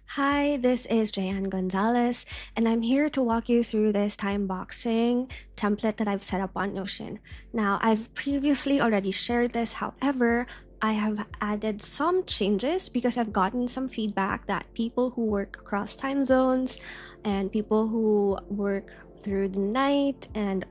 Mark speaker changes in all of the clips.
Speaker 1: Hi, this is Jayan Gonzalez, and I'm here to walk you through this time boxing template that I've set up on Notion. Now, I've previously already shared this, however, I have added some changes because I've gotten some feedback that people who work across time zones and people who work through the night and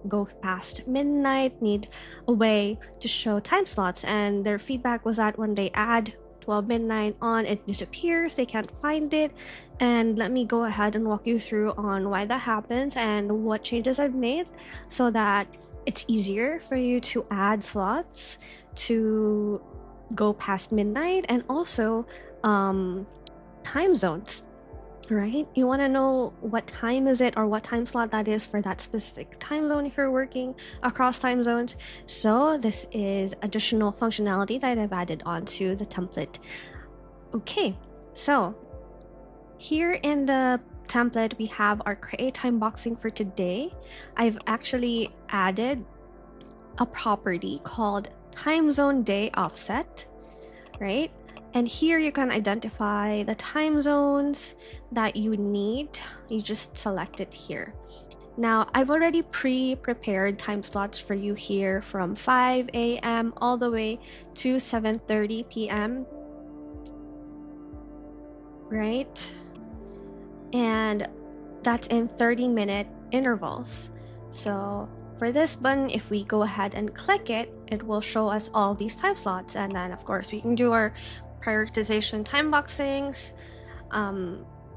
Speaker 1: go past midnight need a way to show time slots. And their feedback was that when they add 12 midnight on, it disappears, they can't find it. And let me go ahead and walk you through on why that happens and what changes I've made so that it's easier for you to add slots to go past midnight, and also time zones, right? You want to know what time is it or what time slot that is for that specific time zone if you're working across time zones. So this is additional functionality that I've added onto the template. Okay, so here in the template we have our create time boxing for today. I've actually added a property called time zone day offset, right? And here you can identify the time zones that you need. You just select it here. Now, I've already pre-prepared time slots for you here from 5 a.m. all the way to 7:30 p.m., right? And that's in 30-minute intervals. So for this button, if we go ahead and click it, it will show us all these time slots. And then, of course, we can do our prioritization time boxings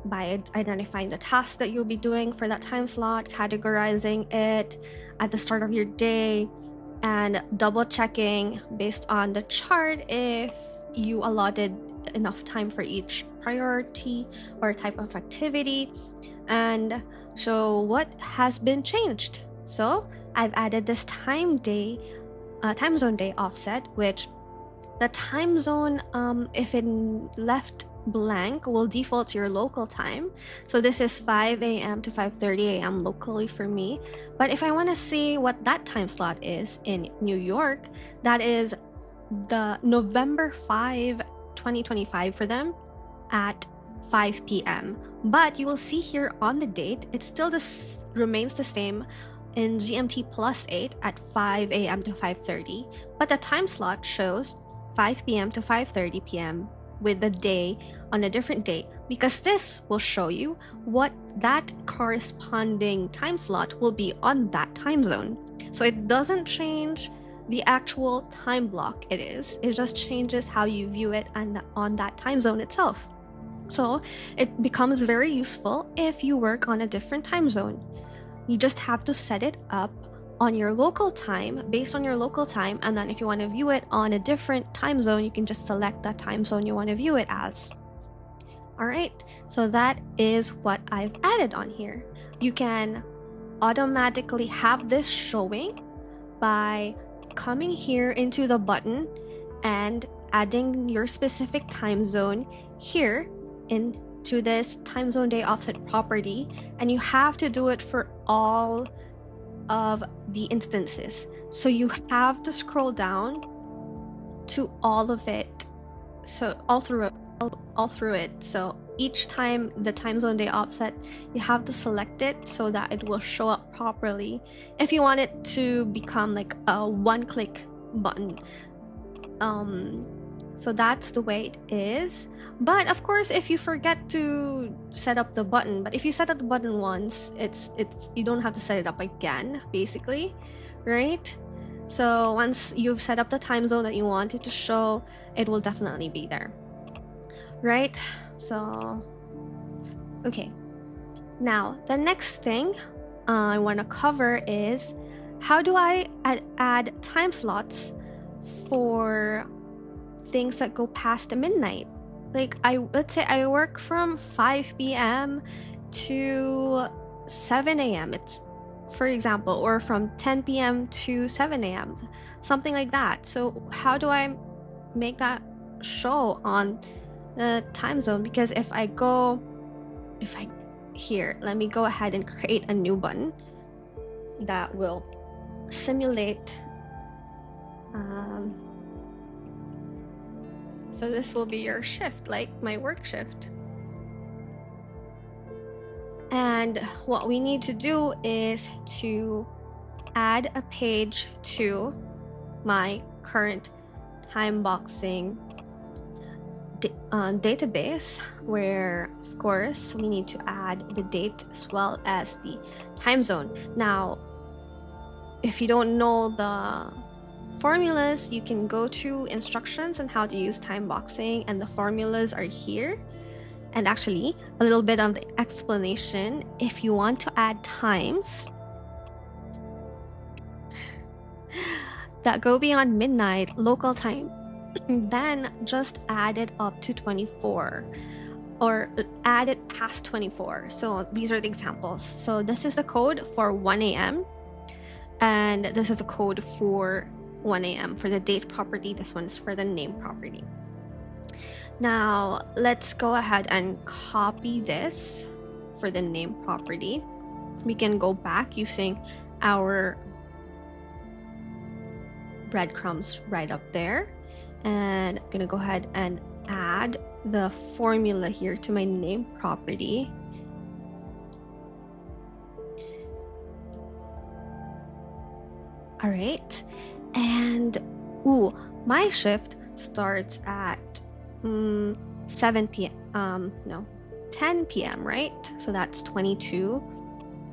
Speaker 1: by identifying the task that you'll be doing for that time slot, categorizing it at the start of your day, and double checking based on the chart if you allotted enough time for each priority or type of activity, and show what has been changed. So I've added this time zone day offset, which the time zone, if it left blank, will default to your local time. So this is 5 a.m. to 5:30 a.m. locally for me. But if I want to see what that time slot is in New York, that is the November 5, 2025 for them at 5 p.m. But you will see here on the date, it still remains the same in GMT +8 at 5 a.m. to 5:30, but the time slot shows 5 p.m. to 5:30 p.m. with the day on a different date, because this will show you what that corresponding time slot will be on that time zone. So it doesn't change the actual time block it just changes how you view it on that time zone itself. So it becomes very useful if you work on a different time zone. You just have to set it up on your local time, based on your local time, and then if you want to view it on a different time zone, you can just select that time zone you want to view it as. All right, so that is what I've added on here. You can automatically have this showing by coming here into the button and adding your specific time zone here into this time zone day offset property, and you have to do it for all of the instances. So you have to scroll down to all of it. So all through it. So each time the time zone day offset, you have to select it so that it will show up properly. If you want it to become like a one-click button. So that's the way it is. But of course, if you forget to set up the button, but if you set up the button once, it's you don't have to set it up again, basically, right? So once you've set up the time zone that you want it to show, it will definitely be there, right? So, okay. Now, the next thing I want to cover is how do I add time slots for things that go past midnight. Like let's say I work from 5 p.m. to 7 a.m. It's, for example, or from 10 p.m. to 7 a.m. Something like that. So how do I make that show on the time zone? Because if I here, let me go ahead and create a new button that will simulate so this will be your shift, like my work shift. And what we need to do is to add a page to my current Timeboxing database, where of course we need to add the date as well as the time zone. Now, if you don't know the formulas, you can go to instructions on how to use Timeboxing, and the formulas are here. And actually, a little bit of the explanation: if you want to add times that go beyond midnight local time, then just add it up to 24 or add it past 24. So these are the examples. So this is the code for 1 a.m. and this is the code for 1 a.m. for the date property. This one is for the name property. Now let's go ahead and copy this for the name property. We can go back using our breadcrumbs right up there, and I'm gonna go ahead and add the formula here to my name property. All right, and my shift starts at 7 p.m. No, 10 p.m. right? So that's 22,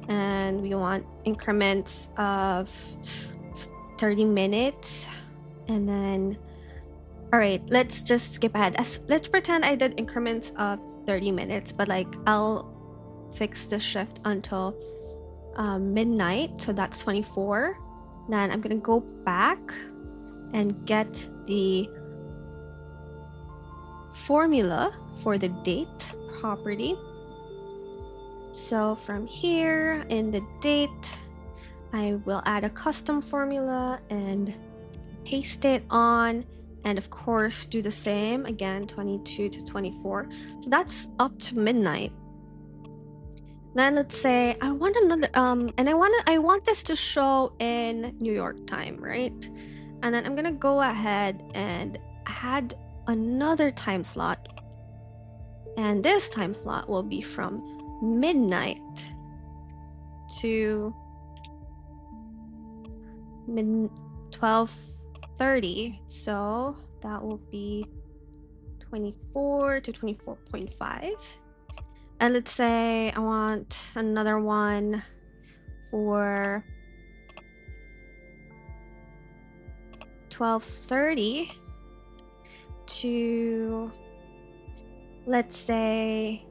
Speaker 1: and we want increments of 30 minutes. And then, all right, let's just skip ahead. Let's pretend I did increments of 30 minutes, but like I'll fix the shift until midnight, so that's 24. Then I'm gonna go back and get the formula for the date property. So from here in the date, I will add a custom formula and paste it on, and of course do the same again, 22 to 24. So that's up to midnight. Then let's say I want another and I want this to show in New York time, right? And then I'm gonna go ahead and add another time slot, and this time slot will be from midnight to 12:30, so that will be 24 to 24.5. And let's say I want another one for 12:30 to, let's say,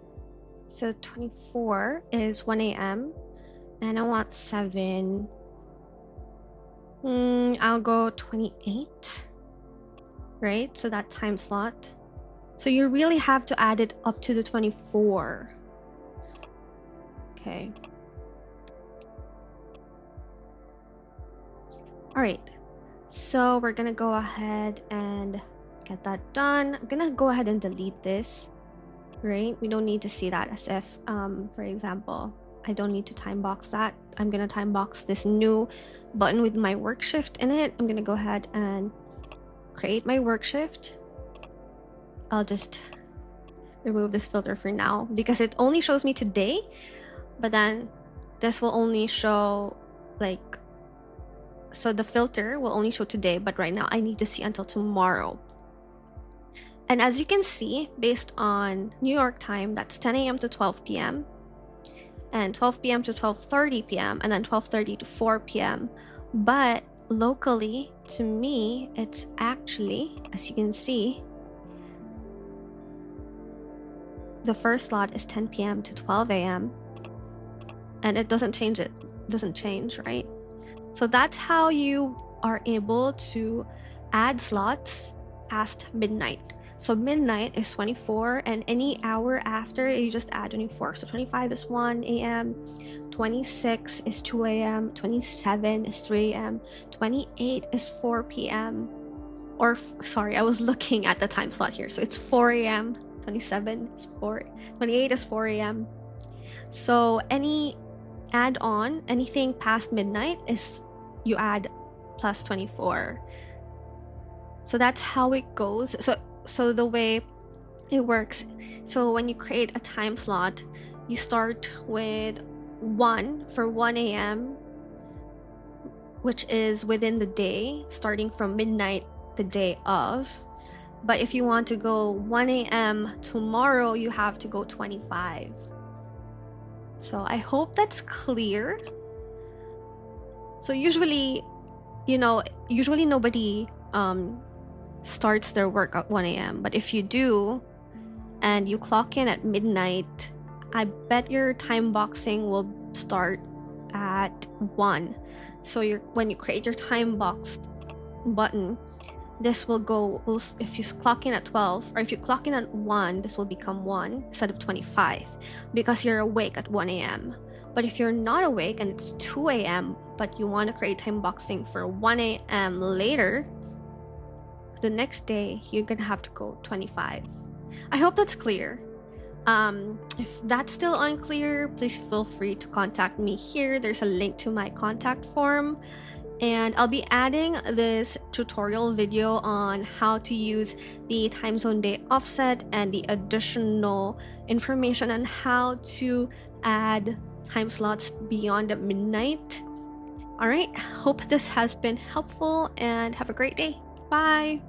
Speaker 1: so 24 is 1 a.m. and I want 7. I'll go 28, right? So that time slot. So you really have to add it up to the 24. Okay. All right. So we're gonna go ahead and get that done. I'm gonna go ahead and delete this, right? We don't need to see that as if, for example, I don't need to time box that. I'm gonna time box this new button with my work shift in it. I'm gonna go ahead and create my work shift. I'll just remove this filter for now because it only shows me today, but then this will only show like, so the filter will only show today, but right now I need to see until tomorrow. And as you can see, based on New York time, that's 10 a.m. to 12 p.m. and 12 p.m. to 12:30 p.m. and then 12:30 to 4 p.m. But locally, to me, it's actually, as you can see, the first slot is 10 p.m. to 12 a.m. and it doesn't change, right? So that's how you are able to add slots past midnight. So midnight is 24, and any hour after, you just add 24. So 25 is 1 a.m, 26 is 2 a.m, 27 is 3 a.m, 28 is 4 p.m. Or, sorry, I was looking at the time slot here. So it's 4 a.m, 27 is 4, 28 is 4 a.m. So any add-on, anything past midnight, is you add plus 24. So that's how it goes. So the way it works, so when you create a time slot, you start with 1 for 1 a.m., which is within the day, starting from midnight the day of. But if you want to go 1 a.m. tomorrow, you have to go 25. So I hope that's clear. So usually, usually nobody starts their work at 1 a.m. But if you do, and you clock in at midnight, I bet your time boxing will start at 1. So when you create your time box button, this will go, if you clock in at 12, or if you clock in at 1, this will become 1 instead of 25 because you're awake at 1 a.m. But if you're not awake and it's 2 a.m., but you want to create time boxing for 1 a.m. later, the next day, you're gonna have to go 25. I hope that's clear. If that's still unclear, please feel free to contact me here. There's a link to my contact form. And I'll be adding this tutorial video on how to use the time zone day offset and the additional information on how to add time slots beyond midnight. All right, hope this has been helpful and have a great day. Bye.